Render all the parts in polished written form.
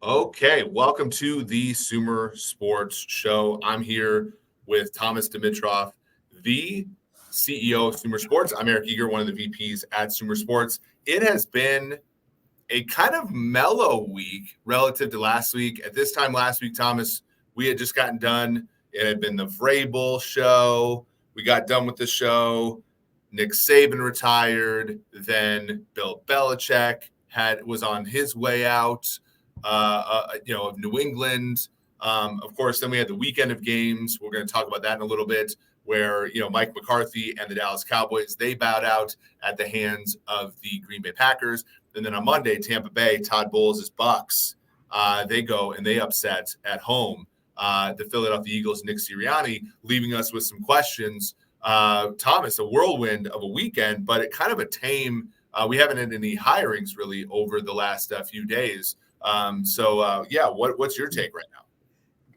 Okay, welcome to the Sumer Sports Show. I'm here with Thomas Dimitroff, the CEO of Sumer Sports. I'm Eric Eager, one of the VPs at Sumer Sports. It has been a kind of mellow week relative to last week. At this time last week, Thomas, we had just gotten done. It had been the Vrabel show. We got done with the show. Nick Saban retired. Then Bill Belichick was on his way out. Of New England. Of course, then we had the weekend of games. We're going to talk about that in a little bit, where, Mike McCarthy and the Dallas Cowboys, they bowed out at the hands of the Green Bay Packers. And then on Monday, Tampa Bay, Todd Bowles' Bucs, they go and they upset at home the Philadelphia Eagles, Nick Sirianni, leaving us with some questions. Thomas, a whirlwind of a weekend, but it kind of a tame. We haven't had any hirings really over the last few days. What's your take right now?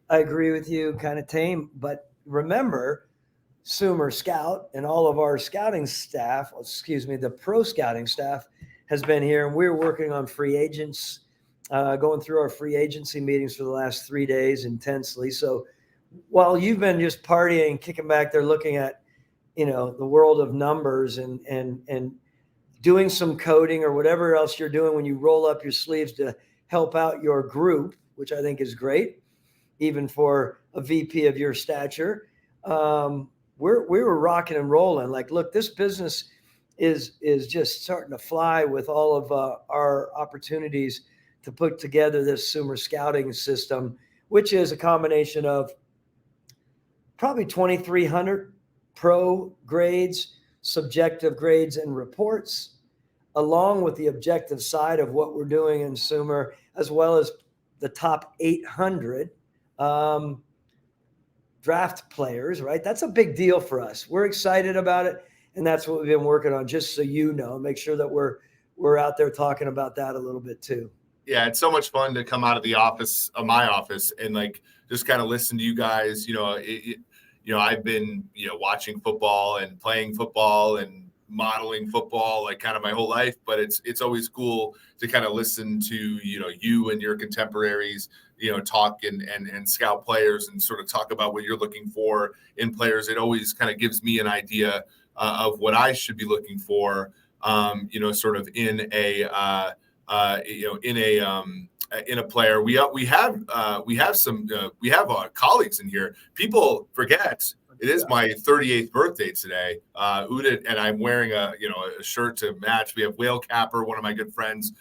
I agree with you, kind of tame, but remember, Sumer Scout and all of our scouting staff, the pro scouting staff has been here, and we're working on free agents, going through our free agency meetings for the last 3 days intensely. So while you've been just partying, kicking back there, looking at, the world of numbers and doing some coding or whatever else you're doing when you roll up your sleeves to help out your group, which I think is great, even for a VP of your stature. We were rocking and rolling. Like, look, this business is just starting to fly with all of our opportunities to put together this Sumer scouting system, which is a combination of probably 2,300 pro grades, subjective grades, and reports, along with the objective side of what we're doing in Sumer, as well as the top 800 draft players, right? That's a big deal for us. We're excited about it, and that's what we've been working on, just so you know. Make sure that we're out there talking about that a little bit too. Yeah, it's so much fun to come out of my office, and just kind of listen to you guys. I've been watching football and playing football and modeling football kind of my whole life, but it's always cool to kind of listen to you and your contemporaries talk and scout players and sort of talk about what you're looking for in players. It always kind of gives me an idea of what I should be looking for sort of in a player. We have colleagues in here. People forget it is my 38th birthday today. Udit and I'm wearing a shirt to match. We have Whale Capper, one of my good friends,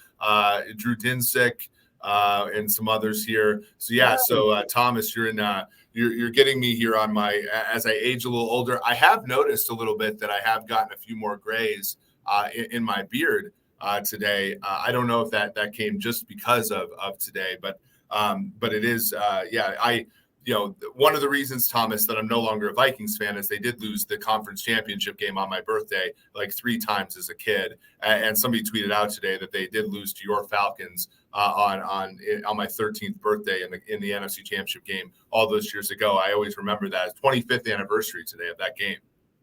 Drew Dinsick, and some others here. So Thomas, you're getting me here on as I age a little older. I have noticed a little bit that I have gotten a few more grays in my beard today. I don't know if that came just because of today, but it is one of the reasons, Thomas, that I'm no longer a Vikings fan is they did lose the conference championship game on my birthday 3 times as a kid. And somebody tweeted out today that they did lose to your Falcons on my 13th birthday in the NFC championship game all those years ago. I always remember that. It's 25th anniversary today of that game.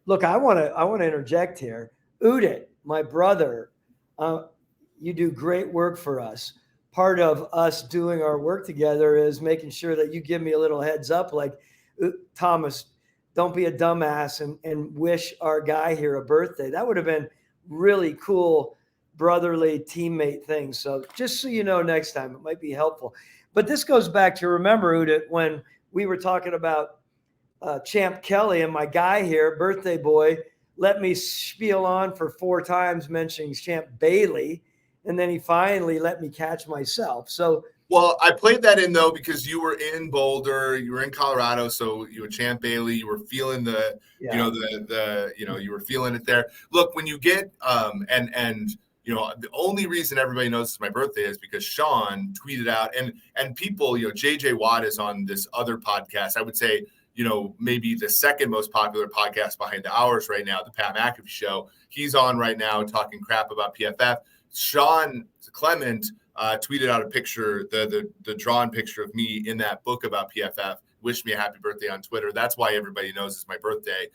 Look, I want to interject here. Udit, my brother, you do great work for us. Part of us doing our work together is making sure that you give me a little heads up, like, Thomas, don't be a dumbass and wish our guy here a birthday. That would have been really cool, brotherly teammate thing. So just so you know, next time it might be helpful. But this goes back to, remember, Udit, when we were talking about Champ Kelly and my guy here, birthday boy, let me spiel on for 4 times mentioning Champ Bailey. And then he finally let me catch myself. So, well, I played that in though because you were in Boulder, you were in Colorado, so you were Champ Bailey. You were feeling you were feeling it there. Look, when you get the only reason everybody knows it's my birthday is because Sean tweeted out, and people, JJ Watt is on this other podcast. I would say, maybe the second most popular podcast behind the hours right now, the Pat McAfee Show. He's on right now talking crap about PFF. Sean Clement tweeted out a picture, the drawn picture of me in that book about PFF. Wished me a happy birthday on Twitter. That's why everybody knows it's my birthday.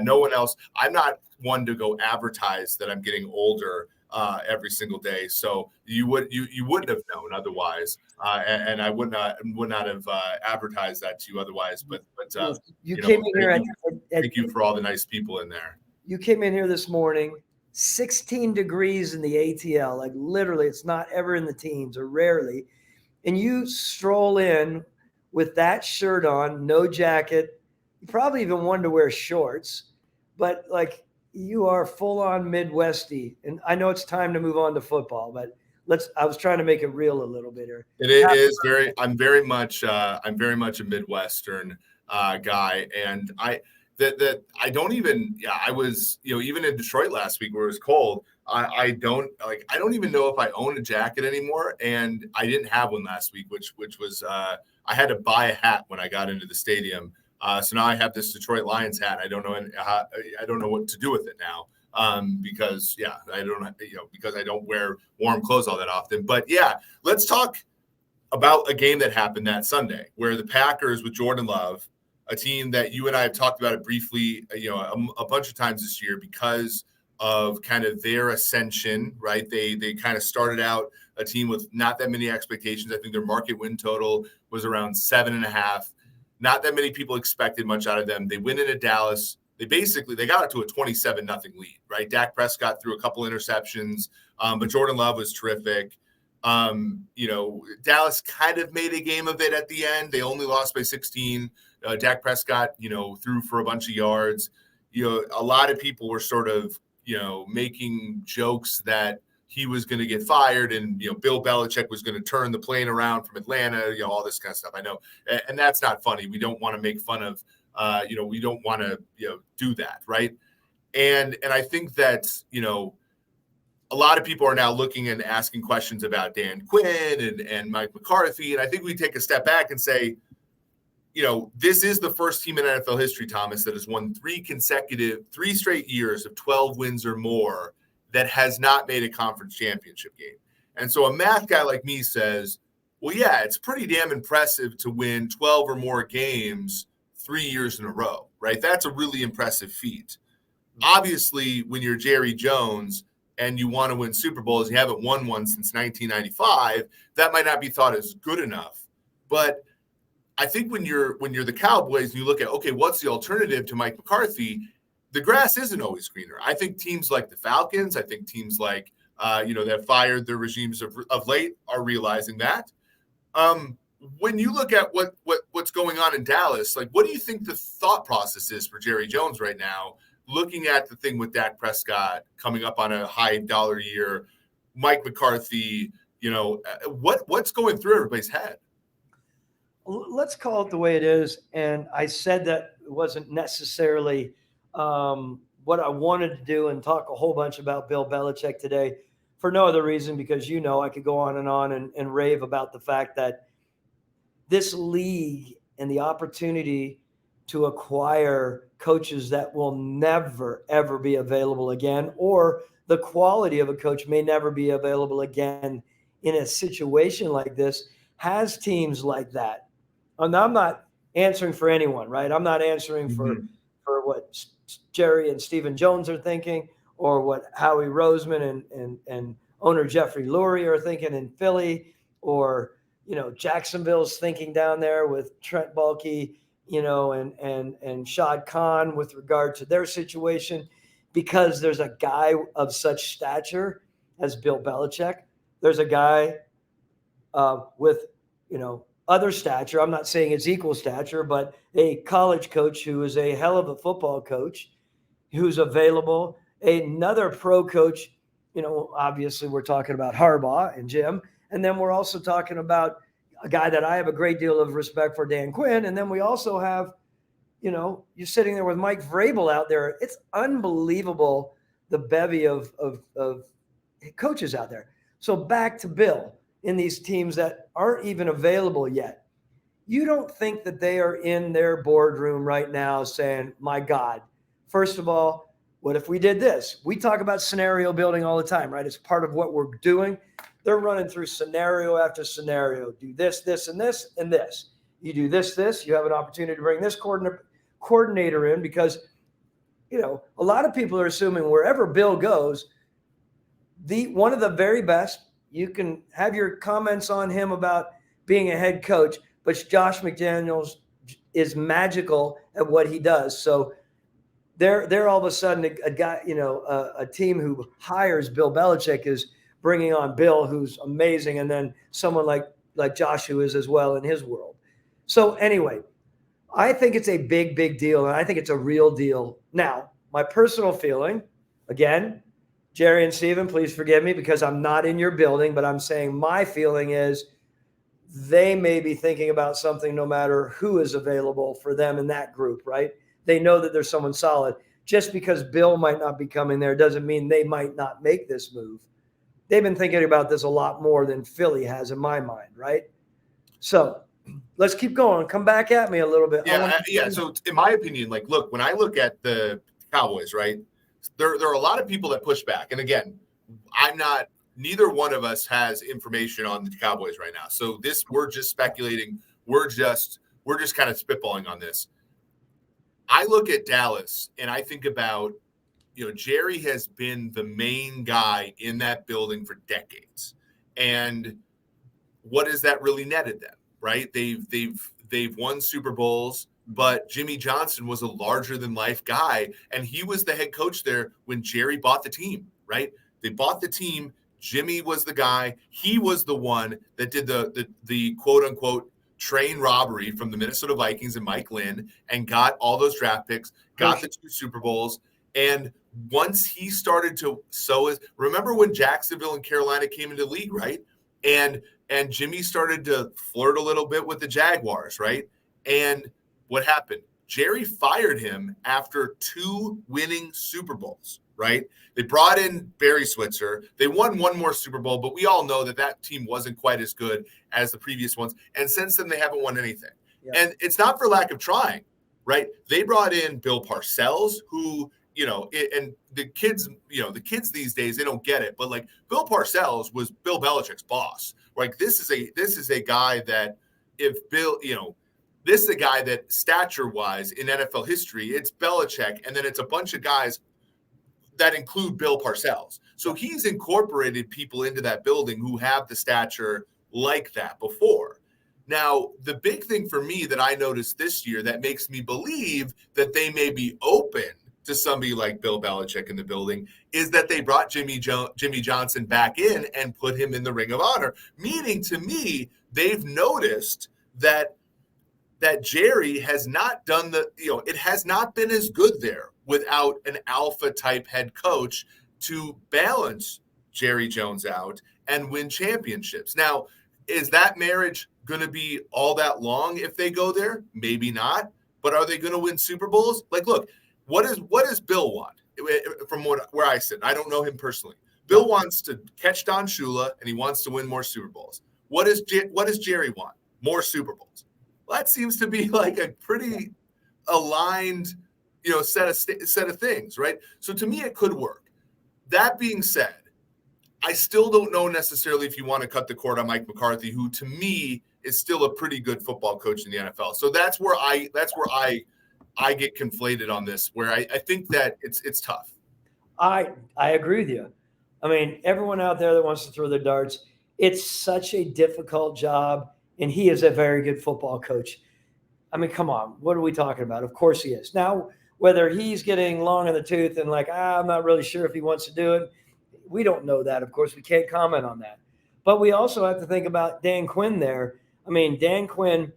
No one else. I'm not one to go advertise that I'm getting older every single day. So you wouldn't have known otherwise, and I would not have advertised that to you otherwise. But you came in here thank you for all the nice people in there. You came in here this morning, 16 degrees in the ATL, like literally, it's not ever in the teens or rarely, and you stroll in with that shirt on, no jacket. You probably even wanted to wear shorts, but like you are full on Midwesty. And I know it's time to move on to football, but I was trying to make it real a little bit here. It is I'm very much a Midwestern guy. And I don't even, I was, even in Detroit last week where it was cold, I don't even know if I own a jacket anymore. And I didn't have one last week, which was, I had to buy a hat when I got into the stadium. So now I have this Detroit Lions hat. I don't know what to do with it now. Because I don't wear warm clothes all that often. But let's talk about a game that happened that Sunday where the Packers with Jordan Love, a team that you and I have talked about it briefly, a bunch of times this year because of kind of their ascension, right? They kind of started out a team with not that many expectations. I think their market win total was around 7.5. Not that many people expected much out of them. They went into Dallas. They got it to a 27-0 lead, right? Dak Prescott threw a couple interceptions, but Jordan Love was terrific. Dallas kind of made a game of it at the end. They only lost by 16. Dak Prescott, threw for a bunch of yards. A lot of people were sort of, making jokes that he was going to get fired and, Bill Belichick was going to turn the plane around from Atlanta, all this kind of stuff. I know. And that's not funny. We don't want to make fun of, we don't want to, do that. Right. And I think that, a lot of people are now looking and asking questions about Dan Quinn and Mike McCarthy. And I think we take a step back and say, this is the first team in NFL history, Thomas, that has won 3 straight years of 12 wins or more that has not made a conference championship game. And so a math guy like me says, well, it's pretty damn impressive to win 12 or more games 3 years in a row, right? That's a really impressive feat. Obviously, when you're Jerry Jones and you want to win Super Bowls, you haven't won one since 1995, that might not be thought as good enough. But I think when you're the Cowboys and you look at, okay, what's the alternative to Mike McCarthy? The grass isn't always greener. I think teams like the Falcons, I think teams like, that fired their regimes of late are realizing that. When you look at what's going on in Dallas, like, what do you think the thought process is for Jerry Jones right now, looking at the thing with Dak Prescott coming up on a high dollar year, Mike McCarthy, what's going through everybody's head? Let's call it the way it is. And I said that it wasn't necessarily what I wanted to do and talk a whole bunch about Bill Belichick today for no other reason, because, I could go on and rave about the fact that this league and the opportunity to acquire coaches that will never, ever be available again, or the quality of a coach may never be available again in a situation like this, has teams like that. And I'm not answering for anyone, right? I'm not answering for what Jerry and Stephen Jones are thinking, or what Howie Roseman and owner Jeffrey Lurie are thinking in Philly, or, Jacksonville's thinking down there with Trent Baalke, and Shad Khan with regard to their situation, because there's a guy of such stature as Bill Belichick. There's a guy with, other stature. I'm not saying it's equal stature, but a college coach who is a hell of a football coach who's available. Another pro coach, obviously we're talking about Harbaugh and Jim. And then we're also talking about a guy that I have a great deal of respect for, Dan Quinn. And then we also have, you're sitting there with Mike Vrabel out there. It's unbelievable, the bevy of coaches out there. So back to Bill. In these teams that aren't even available yet, you don't think that they are in their boardroom right now saying, my God, first of all, what if we did this? We talk about scenario building all the time, right? It's part of what we're doing. They're running through scenario after scenario. Do this, this, and this, and this. You do this, you have an opportunity to bring this coordinator in, because, a lot of people are assuming wherever Bill goes, one of the very best. You can have your comments on him about being a head coach, but Josh McDaniels is magical at what he does. So they're all of a sudden a guy, a team who hires Bill Belichick is bringing on Bill, who's amazing, and then someone like Josh, who is as well in his world. So anyway, I think it's a big, big deal, and I think it's a real deal. Now, my personal feeling, again, Jerry and Steven, please forgive me because I'm not in your building, but I'm saying my feeling is they may be thinking about something no matter who is available for them in that group, right? They know that there's someone solid. Just because Bill might not be coming there doesn't mean they might not make this move. They've been thinking about this a lot more than Philly has in my mind, right? So let's keep going. Come back at me a little bit. Yeah. So in my opinion, look, when I look at the Cowboys, right, there are a lot of people that push back. And again, neither one of us has information on the Cowboys right now. So we're just speculating. We're just kind of spitballing on this. I look at Dallas and I think about, Jerry has been the main guy in that building for decades. And what has that really netted them, right? They've won Super Bowls, but Jimmy Johnson was a larger than life guy. And he was the head coach there when Jerry bought the team, right? They bought the team. Jimmy was the guy. He was the one that did the quote unquote train robbery from the Minnesota Vikings and Mike Lynn and got all those draft picks, got the 2 Super Bowls. And once he started to remember when Jacksonville and Carolina came into the league, right? And Jimmy started to flirt a little bit with the Jaguars, right? And what happened? Jerry fired him after 2 winning Super Bowls, right? They brought in Barry Switzer. They won 1 more Super Bowl, but we all know that team wasn't quite as good as the previous ones. And since then, they haven't won anything. Yeah. And it's not for lack of trying, right? They brought in Bill Parcells, who, and the kids these days, they don't get it. But Bill Parcells was Bill Belichick's boss. This is a guy that if Bill, this is a guy that stature-wise in NFL history, it's Belichick, and then it's a bunch of guys that include Bill Parcells. So he's incorporated people into that building who have the stature like that before. Now, the big thing for me that I noticed this year that makes me believe that they may be open to somebody like Bill Belichick in the building is that they brought Jimmy Johnson back in and put him in the Ring of Honor, meaning to me, they've noticed that Jerry has not done it has not been as good there without an alpha type head coach to balance Jerry Jones out and win championships. Now, is that marriage going to be all that long if they go there? Maybe not. But are they going to win Super Bowls? Look, what does Bill want? From where I sit, I don't know him personally. Bill wants to catch Don Shula and he wants to win more Super Bowls. What does Jerry want? More Super Bowls. Well, that seems to be a pretty aligned, set of things, right? So to me, it could work. That being said, I still don't know necessarily if you want to cut the cord on Mike McCarthy, who to me is still a pretty good football coach in the NFL. So that's where I get conflated on this, where I think that it's tough. I agree with you. I mean, everyone out there that wants to throw their darts, it's such a difficult job, and he is a very good football coach. I mean, come on, what are we talking about? Of course he is. Now, whether he's getting long in the tooth and I'm not really sure if he wants to do it, we don't know that. Of course, we can't comment on that. But we also have to think about Dan Quinn there. I mean, Dan Quinn,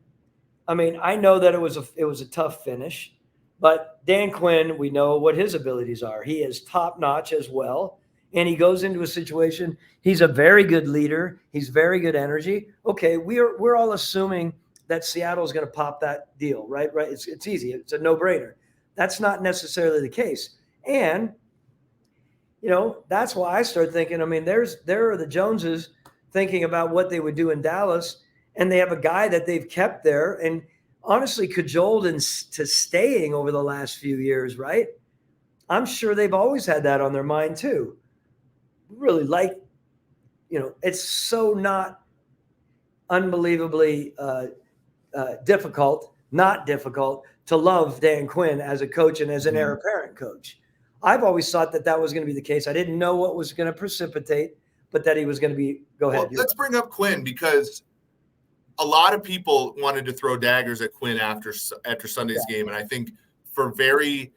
I know that it was a tough finish, but Dan Quinn, we know what his abilities are. He is top-notch as well, and he goes into a situation. He's a very good leader. He's very good energy. Okay, we're all assuming that Seattle is going to pop that deal, right? Right. It's easy. It's a no-brainer. That's not necessarily the case. And, that's why I start thinking, there are the Joneses thinking about what they would do in Dallas, and they have a guy that they've kept there and honestly cajoled into staying over the last few years, right? I'm sure they've always had that on their mind too. Really it's so not unbelievably not difficult to love Dan Quinn as a coach and as an heir apparent coach. I've always thought that was going to be the case. I didn't know what was going to precipitate, but that he was going to be. Go ahead. Well, let's bring up Quinn, because a lot of people wanted to throw daggers at Quinn after Sunday's game, and I think for very,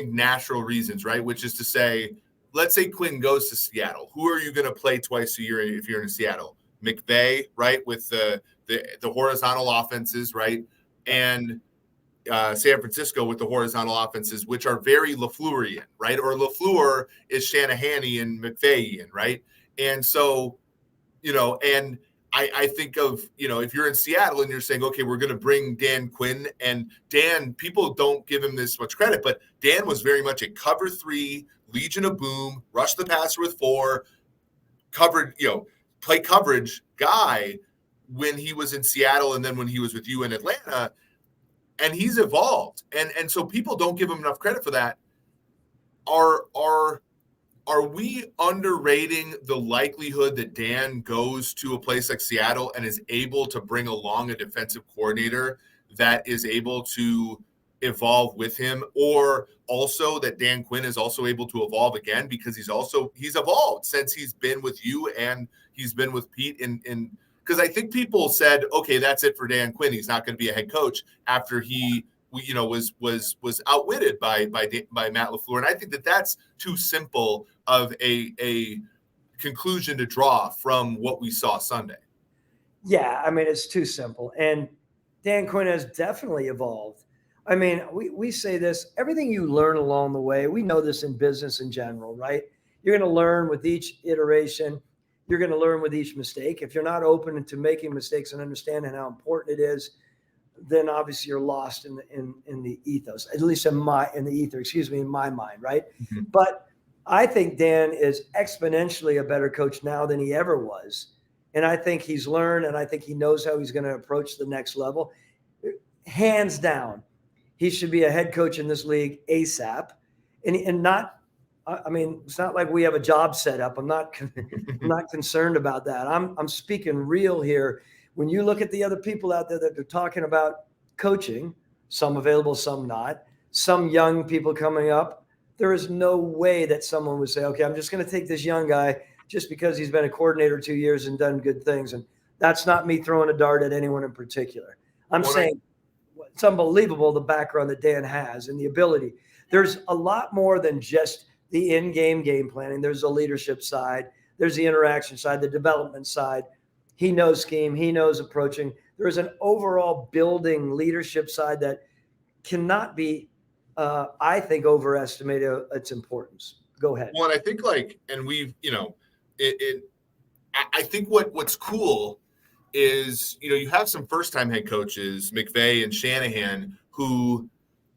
natural reasons, right? Which is to say, let's say Quinn goes to Seattle. Who are you going to play twice a year if you're in Seattle? McVay, right, with the horizontal offenses, right, and San Francisco with the horizontal offenses, which are very LaFleurian, right? Or LaFleur is Shanahan-y and McVay-ian, right? And so, and I think of, if you're in Seattle and you're saying, okay, we're going to bring Dan Quinn, and Dan, people don't give him this much credit, but Dan was very much a cover 3, Legion of Boom, rush the passer with 4, covered, play coverage guy when he was in Seattle, and then when he was with you in Atlanta. And he's evolved, and so people don't give him enough credit for that. Are we underrating the likelihood that Dan goes to a place like Seattle and is able to bring along a defensive coordinator that is able to evolve with him, or also that Dan Quinn is also able to evolve again, because he's evolved since he's been with you and he's been with Pete in because I think people said, okay, that's it for Dan Quinn. He's not going to be a head coach after he, was outwitted by Matt LaFleur. And I think that that's too simple of a conclusion to draw from what we saw Sunday. Yeah, I mean, it's too simple. And Dan Quinn has definitely evolved. I mean, we say this, everything you learn along the way, we know this in business in general, right? You're going to learn with each iteration. You're going to learn with each mistake. If you're not open to making mistakes and understanding how important it is, then obviously you're lost in the ethos, at least in my mind, right? Mm-hmm. But I think Dan is exponentially a better coach now than he ever was. And I think he's learned, and I think he knows how he's going to approach the next level. Hands down, he should be a head coach in this league ASAP, and not. I mean, it's not like we have a job set up. I'm not concerned about that. I'm speaking real here. When you look at the other people out there that are talking about coaching, some available, some not, some young people coming up, there is no way that someone would say, okay, I'm just going to take this young guy just because he's been a coordinator 2 years and done good things. And that's not me throwing a dart at anyone in particular. I'm saying it's unbelievable the background that Dan has and the ability. There's a lot more than just the in-game game planning. There's the leadership side. There's the interaction side, the development side. He knows scheme. He knows approaching. There's an overall building leadership side that cannot be, I think, overestimated its importance. Go ahead. Well, and I think and we've, I think what's cool is, you have some first-time head coaches, McVay and Shanahan, who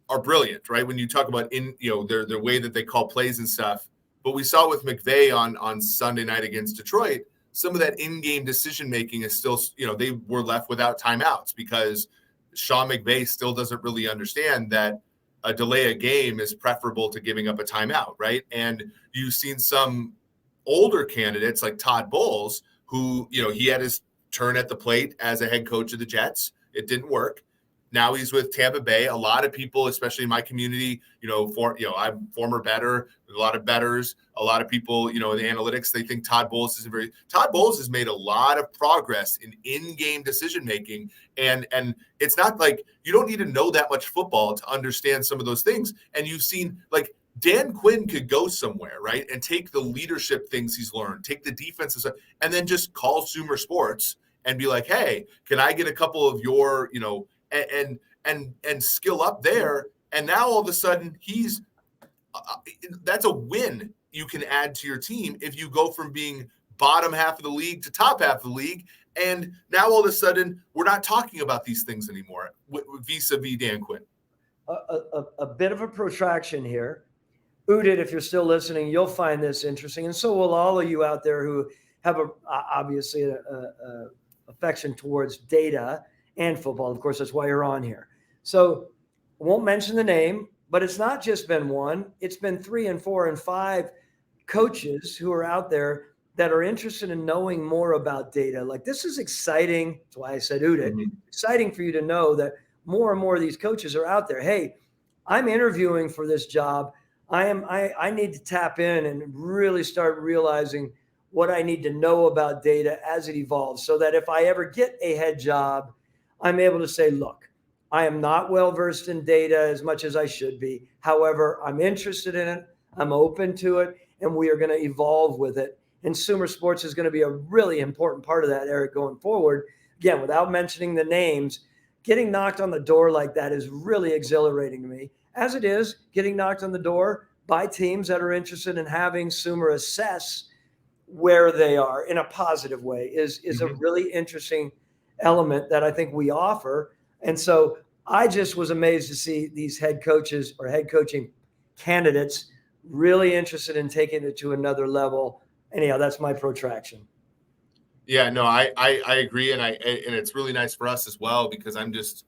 are brilliant, right? When you talk about their way that they call plays and stuff. But we saw with McVay on Sunday night against Detroit, some of that in-game decision-making is still, they were left without timeouts because Sean McVay still doesn't really understand that a delay a game is preferable to giving up a timeout, right? And you've seen some older candidates like Todd Bowles, who, he had his turn at the plate as a head coach of the Jets. It didn't work. Now he's with Tampa Bay. A lot of people, especially in my community, I'm former bettor, a lot of bettors, a lot of people, in the analytics, they think Todd Bowles has made a lot of progress in in-game decision-making. And it's not like you don't need to know that much football to understand some of those things. And you've seen Dan Quinn could go somewhere, right? And take the leadership things he's learned, take the defenses, and then just call Sumer Sports and be like, hey, can I get a couple of your, and skill up there. And now all of a sudden he's that's a win you can add to your team if you go from being bottom half of the league to top half of the league. And now all of a sudden we're not talking about these things anymore vis-a-vis Dan Quinn. A bit of a protraction here. Udit, if you're still listening, you'll find this interesting. And so will all of you out there who have obviously a affection towards data and football. Of course, that's why you're on here. So I won't mention the name, but it's not just been one. It's been 3 and 4 and 5 coaches who are out there that are interested in knowing more about data. This is exciting. That's why I said Udit. Mm-hmm. Exciting for you to know that more and more of these coaches are out there. Hey, I'm interviewing for this job. I need to tap in and really start realizing what I need to know about data as it evolves, so that if I ever get a head job, I'm able to say, look, I am not well versed in data as much as I should be. However, I'm interested in it. I'm open to it, and we are going to evolve with it. And Sumer Sports is going to be a really important part of that, Eric, going forward. Again, without mentioning the names, getting knocked on the door like that is really exhilarating to me, as it is getting knocked on the door by teams that are interested in having Sumer assess where they are in a positive way is a really interesting element that I think we offer. And so I just was amazed to see these head coaches or head coaching candidates really interested in taking it to another level. Anyhow, that's my protraction. Yeah, no, I agree, and it's really nice for us as well, because I'm just,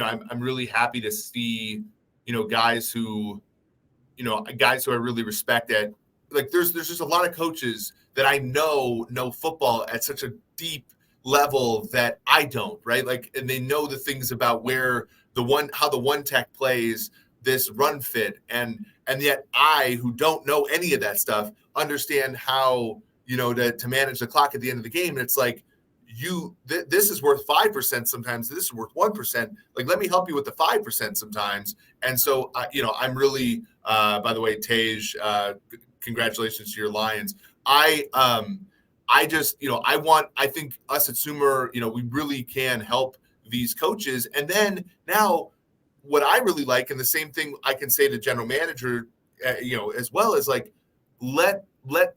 I'm really happy to see, guys who I really respect at, like, there's just a lot of coaches that I know football at such a deep level that I don't, right? Like, and they know the things about how the one tech plays this run fit, and yet I, who don't know any of that stuff, understand how, to manage the clock at the end of the game. And it's like, this is worth 5% sometimes, this is worth 1%. Like, let me help you with the 5% sometimes. And so, I'm really, by the way, Tej, congratulations to your Lions. I think us at Sumer, we really can help these coaches. And then now, what I really like, and the same thing I can say to general manager, as well, as like, let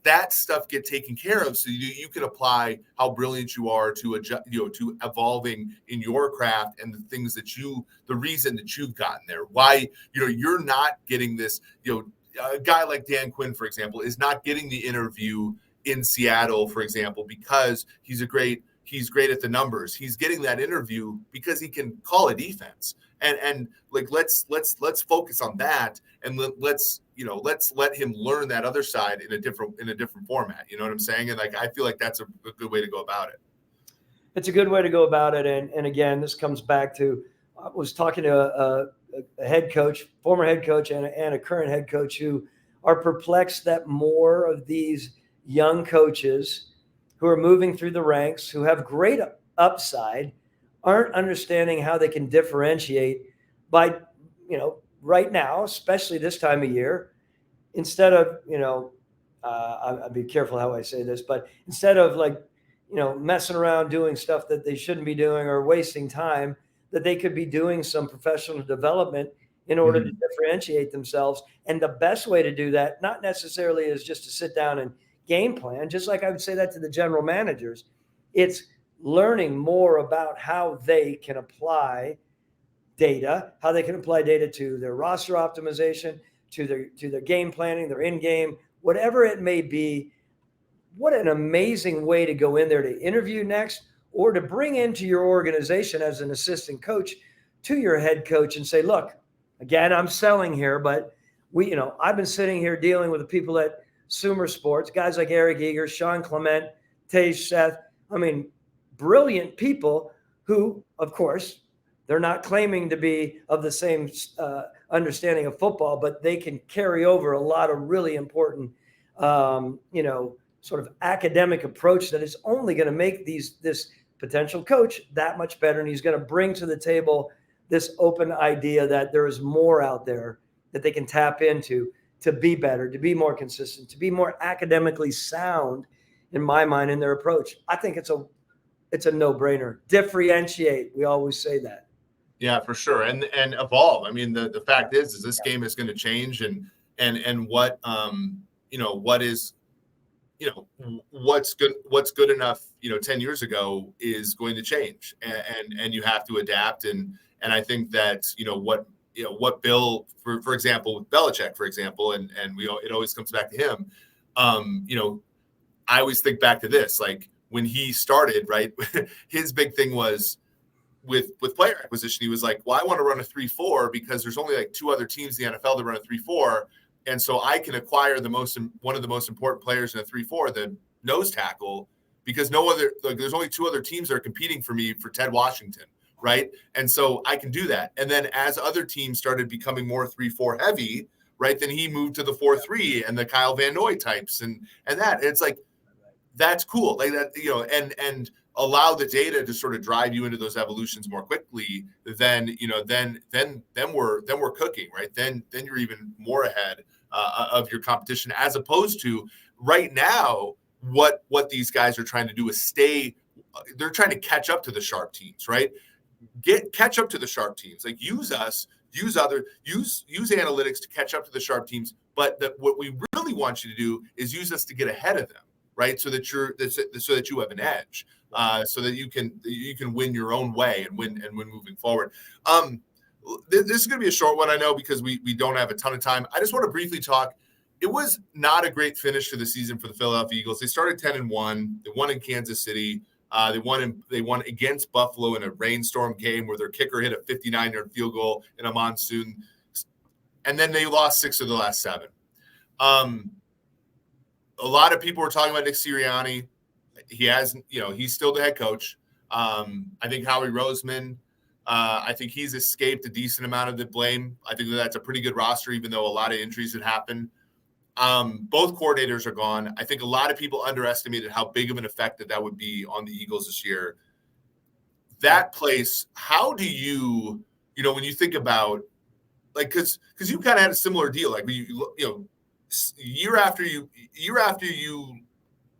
that stuff get taken care of, so you can apply how brilliant you are to adjust, to evolving in your craft, and the things the reason that you've gotten there, why, you're not getting this, a guy like Dan Quinn, for example, is not getting the interview in Seattle, for example, because he's great at the numbers. He's getting that interview because he can call a defense. And like, let's focus on that, and let's let him learn that other side in a different format. You know what I'm saying? And like, I feel like that's a good way to go about it. It's a good way to go about it. And again, this comes back to, I was talking to a head coach, former head coach, and a current head coach, who are perplexed that more of these young coaches who are moving through the ranks, who have great upside, aren't understanding how they can differentiate by, right now, especially this time of year, instead of, I'll be careful how I say this, but instead of, like, messing around doing stuff that they shouldn't be doing or wasting time, that they could be doing some professional development in order to differentiate themselves. And the best way to do that, not necessarily is just to sit down and game plan, just like I would say that to the general managers. It's learning more about how they can apply data, to their roster optimization, to their game planning, their in-game, whatever it may be. What an amazing way to go in there to interview next, or to bring into your organization as an assistant coach to your head coach and say, look, again, I'm selling here, but I've been sitting here dealing with the people at Sumer Sports, guys like Eric Eager, Sean Clement, Tej, Seth. I mean, brilliant people who, of course, they're not claiming to be of the same understanding of football, but they can carry over a lot of really important, sort of academic approach that is only going to make this potential coach that much better. And he's going to bring to the table this open idea that there is more out there that they can tap into to be better, to be more consistent, to be more academically sound, in my mind, in their approach. I think it's a no-brainer. Differentiate. We always say that. Yeah, for sure. And evolve. I mean, the fact is this game is going to change, and what, what is, what's good enough, 10 years ago is going to change, and you have to adapt. And I think that, what Bill, for example, with Belichick, for example, and it always comes back to him. I always think back to this, like, when he started, right, his big thing was with player acquisition. He was like, well, I want to run a 3-4 because there's only like two other teams in the NFL that run a 3-4. And so I can acquire one of the most important players in a 3-4, the nose tackle, because there's only two other teams that are competing for me for Ted Washington. Right. And so I can do that. And then as other teams started becoming more 3-4 heavy, right? Then he moved to the 4-3 and the Kyle Van Noy types and that. It's like, that's cool. Like that, and allow the data to sort of drive you into those evolutions more quickly. Then we're cooking, right? Then you're even more ahead of your competition, as opposed to right now, what these guys are trying to do is they're trying to catch up to the sharp teams, right? Catch up to the sharp teams. Like use analytics to catch up to the sharp teams. But what we really want you to do is use us to get ahead of them, right? So that you have an edge, so that you can win your own way and win moving forward. This is going to be a short one, I know, because we don't have a ton of time. I just want to briefly talk. It was not a great finish to the season for the Philadelphia Eagles. They started 10-1. They won in Kansas City. They won against Buffalo in a rainstorm game where their kicker hit a 59-yard field goal in a monsoon, and then they lost 6 of the last 7. A lot of people were talking about Nick Sirianni. He's still the head coach. I think Howie Roseman, I think he's escaped a decent amount of the blame. I think that's a pretty good roster, even though a lot of injuries had happened. Both coordinators are gone. I think a lot of people underestimated how big of an effect that would be on the Eagles this year. That place, how do you, when you think about, like, because you kind of had a similar deal, like year after you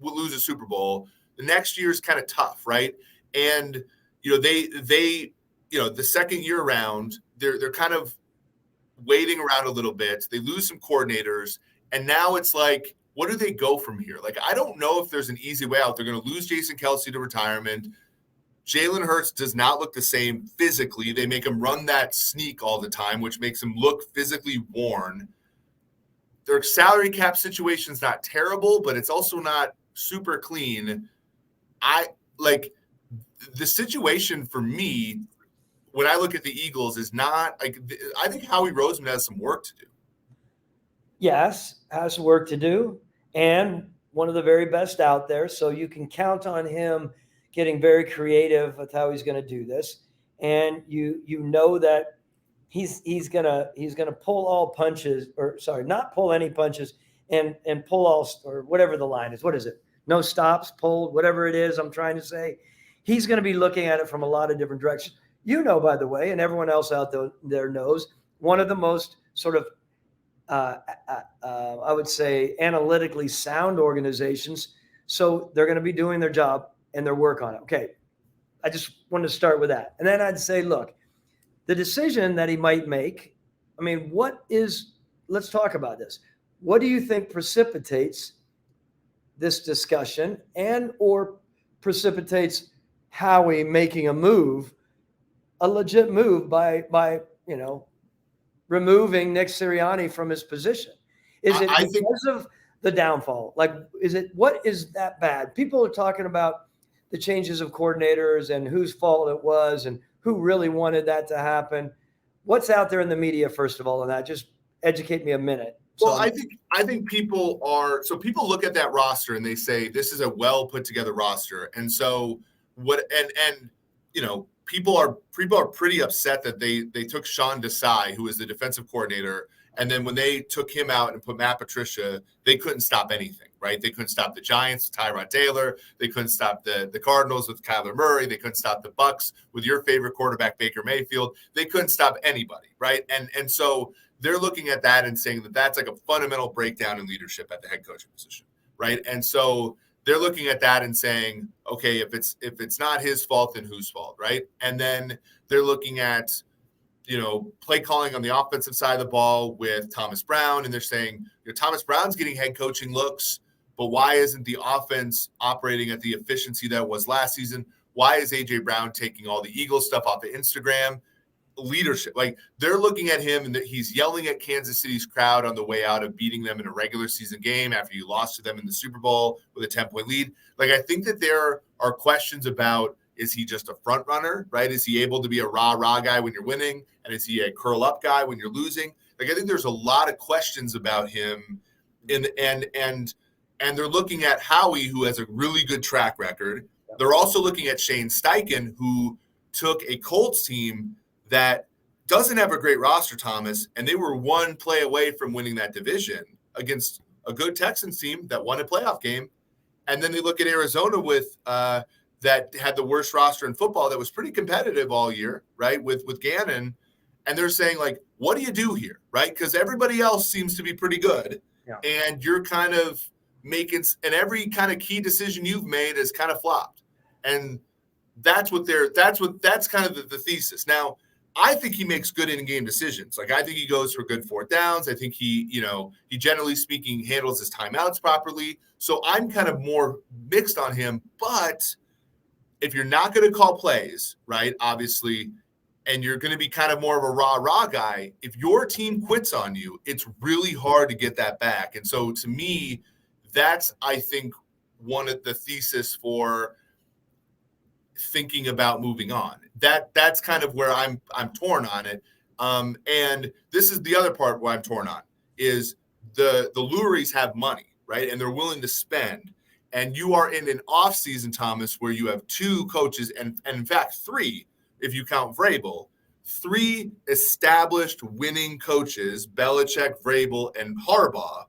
lose a Super Bowl, the next year is kind of tough, right? And they the second year around, they're kind of waiting around a little bit. They lose some coordinators. And now it's like, what do they go from here? Like, I don't know if there's an easy way out. They're going to lose Jason Kelce to retirement. Jalen Hurts does not look the same physically. They make him run that sneak all the time, which makes him look physically worn. Their salary cap situation is not terrible, but it's also not super clean. The situation for me, when I look at the Eagles, is not like, I think Howie Roseman has some work to do. Yes, has work to do, and one of the very best out there. So you can count on him getting very creative with how he's going to do this, and you know that he's gonna pull all punches, or sorry, not pull any punches, and pull all, or whatever the line is. What is it? No stops, pulled, whatever it is. I'm trying to say, he's going to be looking at it from a lot of different directions. By the way, and everyone else out there knows, one of the most sort of I would say analytically sound organizations. So they're going to be doing their job and their work on it. Okay. I just wanted to start with that. And then I'd say, look, the decision that he might make, let's talk about this. What do you think precipitates this discussion and or precipitates Howie making a legit move by removing Nick Sirianni from his position? Is it because of the downfall? Like, what is that bad? People are talking about the changes of coordinators and whose fault it was and who really wanted that to happen. What's out there in the media, first of all, on that? Just educate me a minute. Well, I think people look at that roster and they say this is a well put together roster. And so people are pretty upset that they took Sean Desai, who is the defensive coordinator, and then when they took him out and put Matt Patricia, they couldn't stop anything, right? They couldn't stop the Giants with Tyrod Taylor. They couldn't stop the Cardinals with Kyler Murray. They couldn't stop the Bucs with your favorite quarterback, Baker Mayfield. They couldn't stop anybody, right? And so they're looking at that and saying that that's like a fundamental breakdown in leadership at the head coaching position, right? And so they're looking at that and saying, okay, if it's not his fault, then whose fault, right? And then they're looking at, play calling on the offensive side of the ball with Thomas Brown, and they're saying, Thomas Brown's getting head coaching looks, but why isn't the offense operating at the efficiency that it was last season? Why is A.J. Brown taking all the Eagles stuff off of Instagram? Leadership, like they're looking at him and he's yelling at Kansas City's crowd on the way out of beating them in a regular season game after you lost to them in the Super Bowl with a 10-point lead. Like, I think that there are questions about, is he just a front runner, right? Is he able to be a rah guy when you're winning? And is he a curl up guy when you're losing? Like, I think there's a lot of questions about him, and they're looking at Howie, who has a really good track record. They're also looking at Shane Steichen, who took a Colts team that doesn't have a great roster, Thomas, and they were one play away from winning that division against a good Texans team that won a playoff game. And then they look at Arizona with that had the worst roster in football that was pretty competitive all year, right, with Gannon. And they're saying, like, what do you do here, right? Because everybody else seems to be pretty good. Yeah. And you're kind of making – and every kind of key decision you've made has kind of flopped. And that's kind of the thesis. Now, I think he makes good in-game decisions. Like, I think he goes for good fourth downs. I think he generally speaking handles his timeouts properly. So I'm kind of more mixed on him. But if you're not going to call plays, right, obviously – and you're going to be kind of more of a rah-rah guy, if your team quits on you, it's really hard to get that back. And so to me, that's, I think, one of the thesis for thinking about moving on. That's kind of where I'm torn on it. And this is the other part where I'm torn on, is the Luries have money, right? And they're willing to spend. And you are in an off-season, Thomas, where you have two coaches, and in fact, three, if you count Vrabel, three established winning coaches, Belichick, Vrabel, and Harbaugh,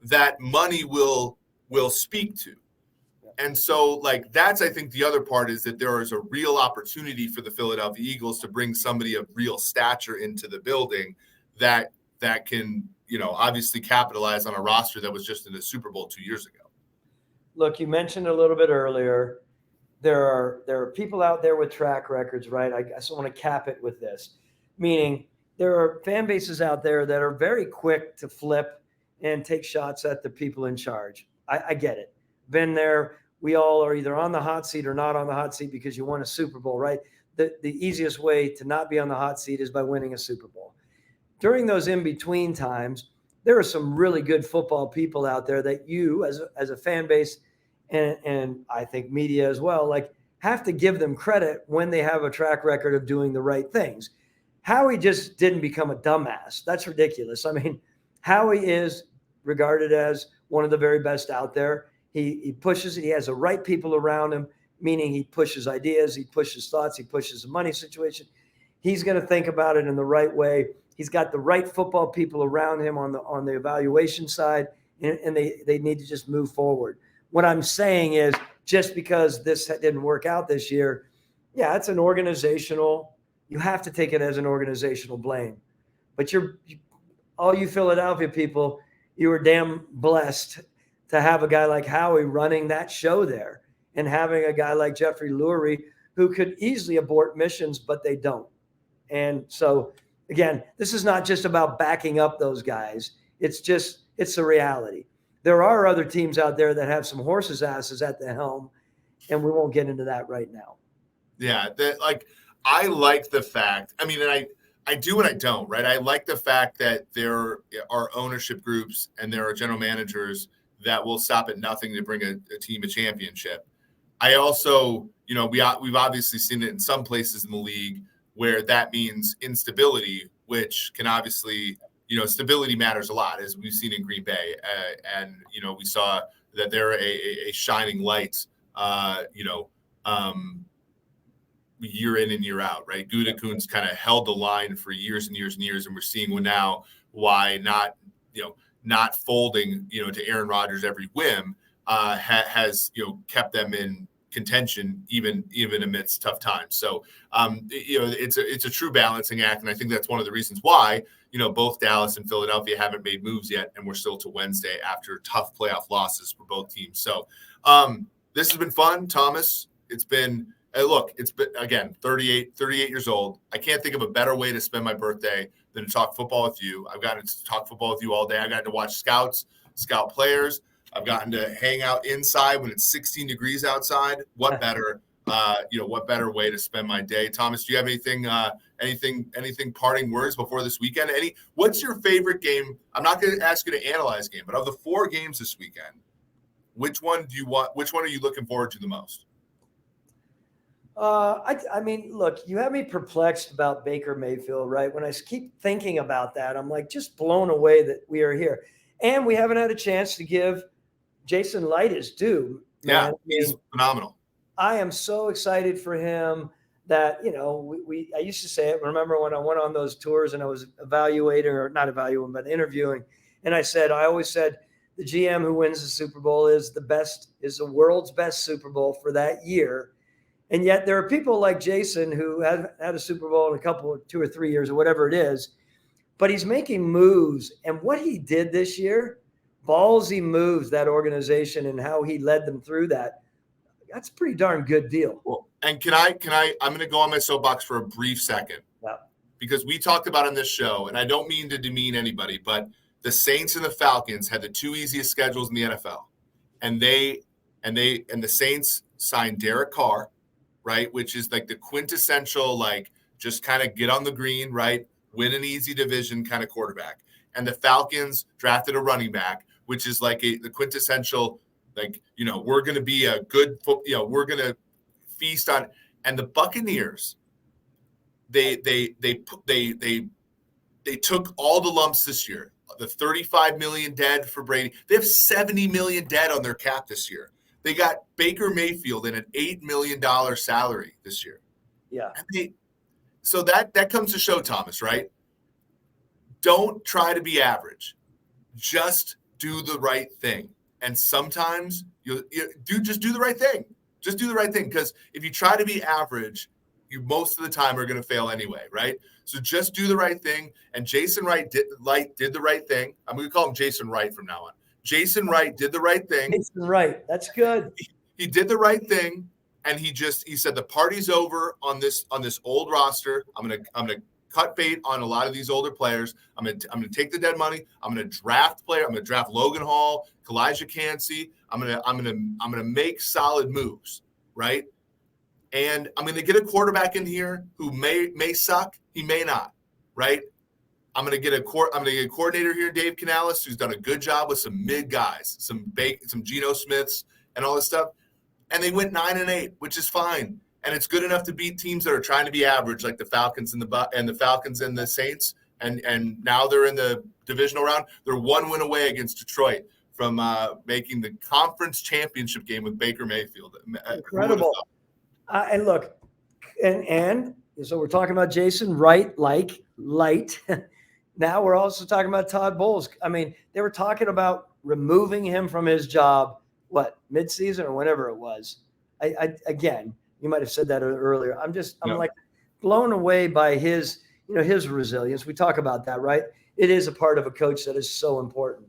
that money will speak to. And so, like, that's, I think, the other part is that there is a real opportunity for the Philadelphia Eagles to bring somebody of real stature into the building that can, obviously capitalize on a roster that was just in the Super Bowl 2 years ago. Look, you mentioned a little bit earlier, there are people out there with track records, right? I guess I want to cap it with this, meaning there are fan bases out there that are very quick to flip and take shots at the people in charge. I get it. Been there. We all are either on the hot seat or not on the hot seat because you won a Super Bowl, right? The easiest way to not be on the hot seat is by winning a Super Bowl. During those in-between times, there are some really good football people out there that you, as a fan base, and I think media as well, like, have to give them credit when they have a track record of doing the right things. Howie just didn't become a dumbass. That's ridiculous. I mean, Howie is regarded as one of the very best out there. He pushes it. He has the right people around him, meaning he pushes ideas, he pushes thoughts, he pushes the money situation. He's going to think about it in the right way. He's got the right football people around him on the evaluation side, and they need to just move forward. What I'm saying is, just because this didn't work out this year, yeah, it's an organizational. You have to take it as an organizational blame. But all you Philadelphia people, you were damn blessed to have a guy like Howie running that show there, and having a guy like Jeffrey Lurie who could easily abort missions, but they don't. And so, again, this is not just about backing up those guys. It's the reality. There are other teams out there that have some horses' asses at the helm, and we won't get into that right now. Yeah, I like the fact. I mean, and I do and I don't, right? I like the fact that there are ownership groups and there are general managers that will stop at nothing to bring a team a championship. I also, we've obviously seen it in some places in the league where that means instability, which can obviously – stability matters a lot, as we've seen in Green Bay. And we saw that they're a shining light, year in and year out, right? Gutekunst kind of held the line for years and years and years. And we're seeing why not folding, to Aaron Rodgers every whim has, kept them in contention even amidst tough times. So it's a true balancing act, and I think that's one of the reasons why both Dallas and Philadelphia haven't made moves yet, and we're still to Wednesday after tough playoff losses for both teams. So this has been fun, Thomas. It's been again 38 years old. I can't think of a better way to spend my birthday than to talk football with you. I've gotten to talk football with you all day. I've gotten to watch scouts, scout players. I've gotten to hang out inside when it's 16 degrees outside. What better way to spend my day? Thomas, do you have anything parting words before this weekend? What's your favorite game? I'm not going to ask you to analyze game, but of the 4 games this weekend, which one are you looking forward to the most? I mean, look, you have me perplexed about Baker Mayfield, right? When I keep thinking about that, I'm like just blown away that we are here. And we haven't had a chance to give Jason Light his due. Man. Yeah, he's phenomenal. I am so excited for him. that, I used to say it. Remember when I went on those tours and I was evaluating, or not evaluating, but interviewing. And I always said, the GM who wins the Super Bowl is the world's best Super Bowl for that year. And yet there are people like Jason who have had a Super Bowl in 2 or 3 years or whatever it is, but he's making moves. And what he did this year, ballsy moves, that organization and how he led them through that. That's a pretty darn good deal. Well, and I'm going to go on my soapbox for a brief second. Yeah. Because we talked about on this show, and I don't mean to demean anybody, but the Saints and the Falcons had the 2 easiest schedules in the NFL. And the Saints signed Derek Carr, right? Which is like the quintessential, like, just kind of get on the green, right? Win an easy division kind of quarterback. And the Falcons drafted a running back, which is like the quintessential, like, we're going to be a good, we're going to feast on. And the Buccaneers, they took all the lumps this year. The $35 million dead for Brady. They have $70 million dead on their cap this year. They got Baker Mayfield in an $8 million salary this year. Yeah. So that comes to show, Thomas, right? Don't try to be average. Just do the right thing. And sometimes just do the right thing. Just do the right thing. Because if you try to be average, you most of the time are going to fail anyway, right? So just do the right thing. And Jason Wright did the right thing. I'm going to call him Jason Wright from now on. Jason Wright did the right thing. Jason Wright. That's good. He did the right thing. And he said, the party's over on this old roster. I'm gonna cut bait on a lot of these older players. I'm gonna take the dead money. I'm gonna draft player. I'm gonna draft Logan Hall, Kalijah Cansey. I'm gonna make solid moves, right? And I'm gonna get a quarterback in here who may suck. He may not, right? I'm gonna get a coordinator here, Dave Canales, who's done a good job with some mid guys, some Geno Smiths and all this stuff. And they went 9-8, which is fine. And it's good enough to beat teams that are trying to be average, like the Falcons and the Falcons and the Saints. And now they're in the divisional round. They're 1 win away against Detroit from making the conference championship game with Baker Mayfield. Incredible. And look, and so we're talking about Jason Wright, light. Now we're also talking about Todd Bowles. I mean, they were talking about removing him from his job, mid-season or whenever it was. I again, you might have said that earlier. I'm like blown away by his resilience. We talk about that, right? It is a part of a coach that is so important.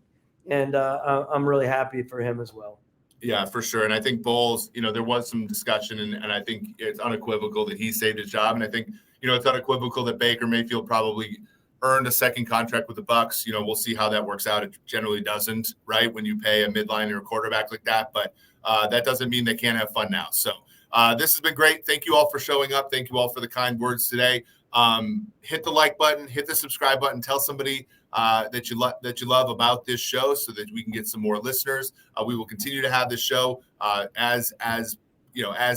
And I'm really happy for him as well. Yeah, for sure. And I think Bowles, there was some discussion, and I think it's unequivocal that he saved his job. And I think, it's unequivocal that Baker Mayfield probably earned a second contract with the Bucs. We'll see how that works out. It generally doesn't, right, when you pay a midliner or quarterback like that. But that doesn't mean they can't have fun now. So this has been great. Thank you all for showing up. Thank you all for the kind words today. Hit the like button, hit the subscribe button, tell somebody that you love about this show so that we can get some more listeners. We will continue to have this show as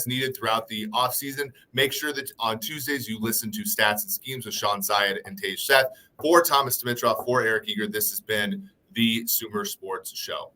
needed throughout the off season. Make sure that on Tuesdays you listen to Stats and Schemes with Sean Syed and Tage Seth. For Thomas Dimitroff, for Eric Eager, this has been the Sumer Sports Show.